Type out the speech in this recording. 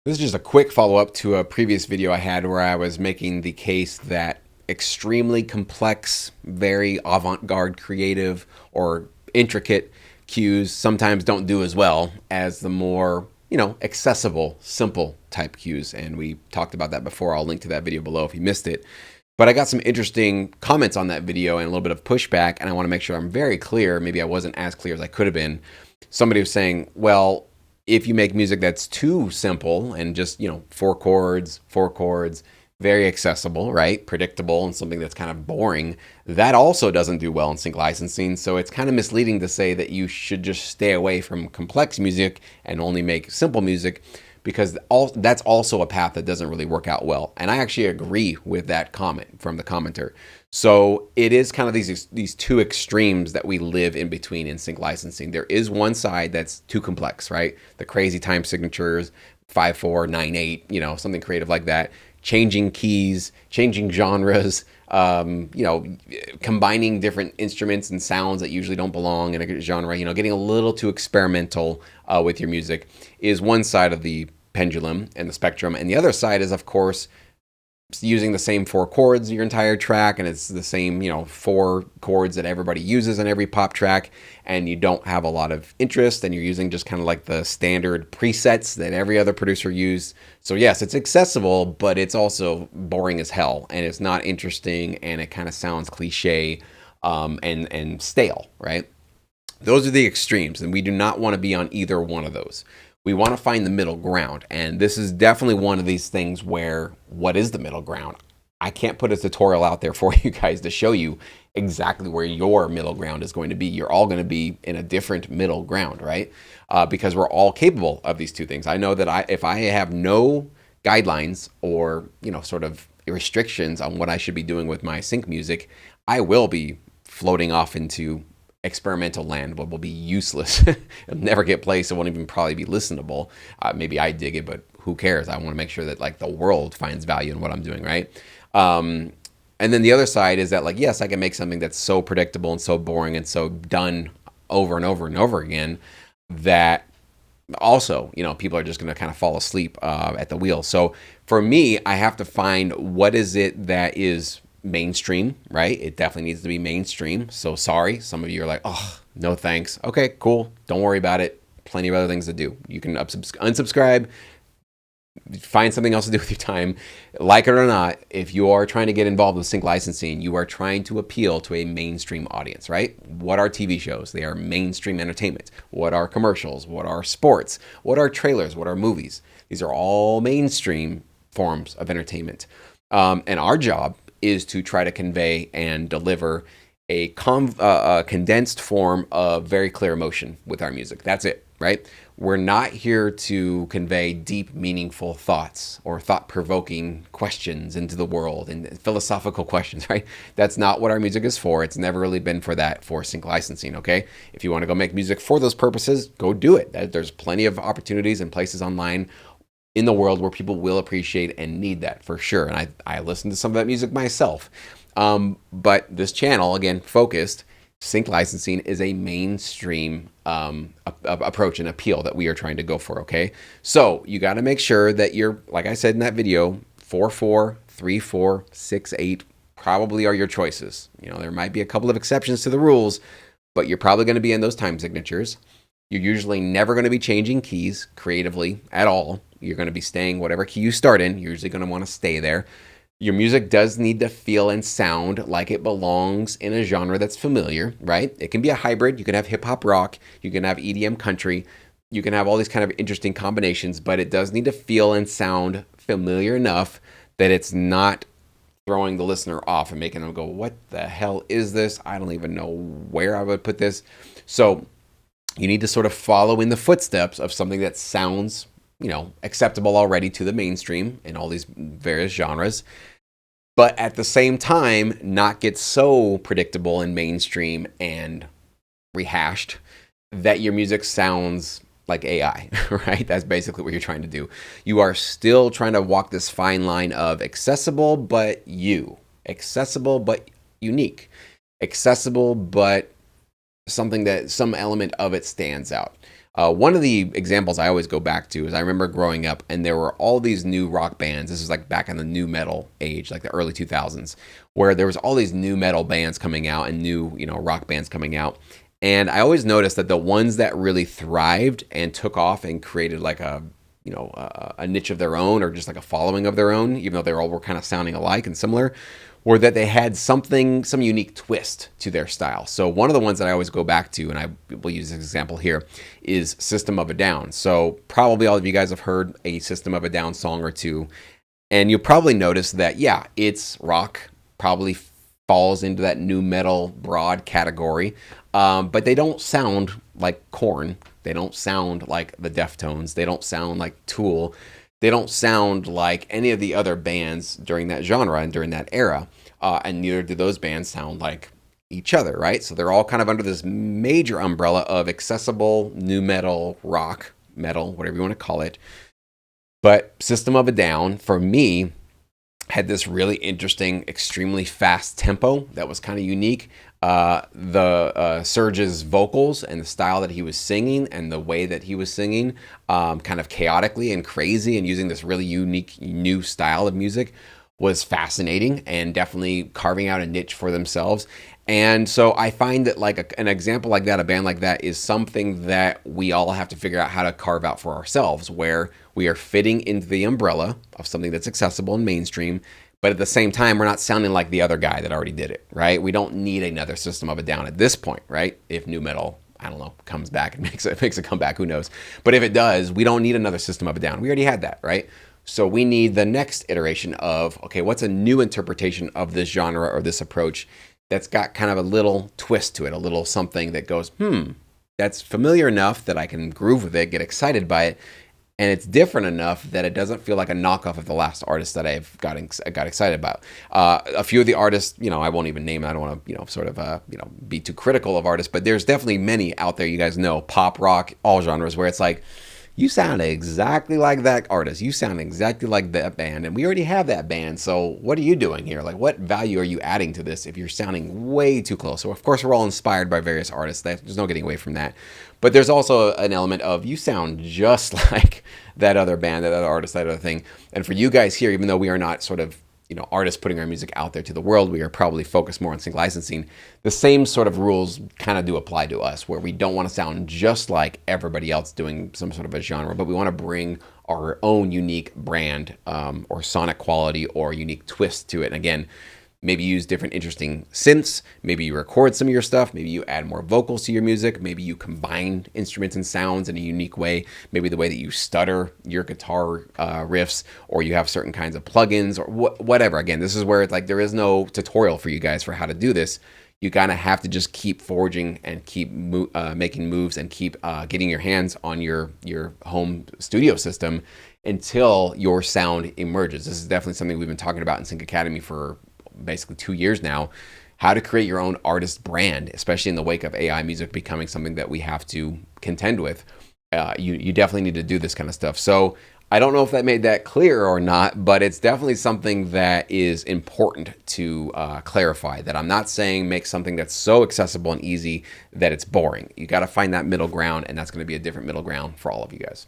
This is just a quick follow-up to a previous video I had where I was making the case that extremely complex, very avant-garde, creative, or intricate cues sometimes don't do as well as the more, accessible, simple type cues. And we talked about that before. I'll link to that video below if you missed it. But I got some interesting comments on that video and a little bit of pushback, and I want to make sure I'm very clear. Maybe I wasn't as clear as I could have been. Somebody was saying, well, if you make music that's too simple and just, four chords, very accessible, right? Predictable and something that's kind of boring, that also doesn't do well in sync licensing. So it's kind of misleading to say that you should just stay away from complex music and only make simple music, because that's also a path that doesn't really work out well. And I actually agree with that comment from the commenter. So it is kind of these two extremes that we live in between in sync licensing. There is one side that's too complex, right? The crazy time signatures, 5/4, 9/8, something creative like that. Changing keys, changing genres, combining different instruments and sounds that usually don't belong in a genre, getting a little too experimental with your music is one side of the pendulum and the spectrum. And the other side is, of course, using the same four chords your entire track, and it's the same, four chords that everybody uses in every pop track, and you don't have a lot of interest, and you're using just kind of like the standard presets that every other producer uses. So yes, it's accessible, but it's also boring as hell, and it's not interesting, and it kind of sounds cliche and stale, right? Those are the extremes, and we do not want to be on either one of those. We want to find the middle ground, and this is definitely one of these things where, what is the middle ground? I can't put a tutorial out there for you guys to show you exactly where your middle ground is going to be. You're all going to be in a different middle ground, right? Because we're all capable of these two things. I know that if I have no guidelines or, sort of restrictions on what I should be doing with my sync music, I will be floating off into experimental land, but will be useless. It'll never get played, so it won't even probably be listenable. Maybe I dig it, but who cares? I want to make sure that like the world finds value in what I'm doing, right? And then the other side is that, like, yes, I can make something that's so predictable and so boring and so done over and over and over again that also, people are just going to kind of fall asleep at the wheel. So for me, I have to find what is it that is mainstream, right? It definitely needs to be mainstream. So sorry, some of you are like, oh, no thanks. Okay, cool. Don't worry about it. Plenty of other things to do. You can unsubscribe, find something else to do with your time. Like it or not, if you are trying to get involved with sync licensing, you are trying to appeal to a mainstream audience, right? What are TV shows? They are mainstream entertainment. What are commercials? What are sports? What are trailers? What are movies? These are all mainstream forms of entertainment. And our job is to try to convey and deliver a condensed form of very clear emotion with our music. That's it, right? We're not here to convey deep, meaningful thoughts or thought-provoking questions into the world and philosophical questions, right? That's not what our music is for. It's never really been for that for sync licensing, okay? If you want to go make music for those purposes, go do it. There's plenty of opportunities and places online in the world where people will appreciate and need that for sure. And I listen to some of that music myself. But this channel, again, focused, sync licensing is a mainstream approach and appeal that we are trying to go for, okay? So you got to make sure that you're, like I said in that video, 4/4, 3/4, 6/8 probably are your choices. There might be a couple of exceptions to the rules, but you're probably going to be in those time signatures. You're usually never going to be changing keys creatively at all. You're going to be staying whatever key you start in. You're usually going to want to stay there. Your music does need to feel and sound like it belongs in a genre that's familiar, right? It can be a hybrid. You can have hip hop rock. You can have EDM country. You can have all these kind of interesting combinations, but it does need to feel and sound familiar enough that it's not throwing the listener off and making them go, what the hell is this? I don't even know where I would put this. So you need to sort of follow in the footsteps of something that sounds, acceptable already to the mainstream in all these various genres, but at the same time, not get so predictable and mainstream and rehashed that your music sounds like AI, right? That's basically what you're trying to do. You are still trying to walk this fine line of accessible, but accessible, but unique, accessible, but something that some element of it stands out. One of the examples I always go back to is I remember growing up and there were all these new rock bands. This is like back in the new metal age, like the early 2000s, where there was all these new metal bands coming out and new, rock bands coming out. And I always noticed that the ones that really thrived and took off and created like a niche of their own, or just like a following of their own, even though they all were kind of sounding alike and similar, or that they had some unique twist to their style. So one of the ones that I always go back to, and I will use this example here, is System of a Down. So probably all of you guys have heard a System of a Down song or two, and you'll probably notice that, yeah, it's rock, probably falls into that new metal broad category, but they don't sound like Korn. They don't sound like the Deftones. They don't sound like Tool. They don't sound like any of the other bands during that genre and during that era. And neither do those bands sound like each other, right? So they're all kind of under this major umbrella of accessible new metal, rock, metal, whatever you want to call it. But System of a Down, for me, had this really interesting, extremely fast tempo that was kind of unique. Serge's vocals and the style that he was singing and the way that he was singing, kind of chaotically and crazy and using this really unique new style of music, was fascinating and definitely carving out a niche for themselves. And so I find that like an example like that, a band like that, is something that we all have to figure out how to carve out for ourselves, where we are fitting into the umbrella of something that's accessible and mainstream, but at the same time, we're not sounding like the other guy that already did it, right? We don't need another System of a Down at this point, right? If new metal, I don't know, comes back and makes a comeback, who knows? But if it does, we don't need another System of a Down. We already had that, right? So we need the next iteration of, okay, what's a new interpretation of this genre or this approach that's got kind of a little twist to it, a little something that goes, that's familiar enough that I can groove with it, get excited by it, and it's different enough that it doesn't feel like a knockoff of the last artist that I've got excited about. A few of the artists, I won't even name. I don't want to, be too critical of artists, but there's definitely many out there. You guys know, pop, rock, all genres, where it's like, you sound exactly like that artist. You sound exactly like that band, and we already have that band. So what are you doing here? Like, what value are you adding to this if you're sounding way too close? So of course, we're all inspired by various artists. There's no getting away from that. But there's also an element of you sound just like that other band, that other artist, that other thing. And for you guys here, even though we are not sort of artists putting our music out there to the world, we are probably focused more on sync licensing. The same sort of rules kind of do apply to us, where we don't want to sound just like everybody else doing some sort of a genre, but we want to bring our own unique brand or sonic quality or unique twist to it. And again, maybe use different interesting synths, maybe you record some of your stuff, maybe you add more vocals to your music, maybe you combine instruments and sounds in a unique way, maybe the way that you stutter your guitar riffs, or you have certain kinds of plugins or whatever. Again, this is where it's like there is no tutorial for you guys for how to do this. You kind of have to just keep forging and keep making moves and keep getting your hands on your home studio system until your sound emerges. This is definitely something we've been talking about in Sync Academy for basically 2 years now, how to create your own artist brand, especially in the wake of AI music becoming something that we have to contend with. You definitely need to do this kind of stuff. So I don't know if that made that clear or not, but it's definitely something that is important to clarify, that I'm not saying make something that's so accessible and easy that it's boring. You got to find that middle ground, and that's going to be a different middle ground for all of you guys.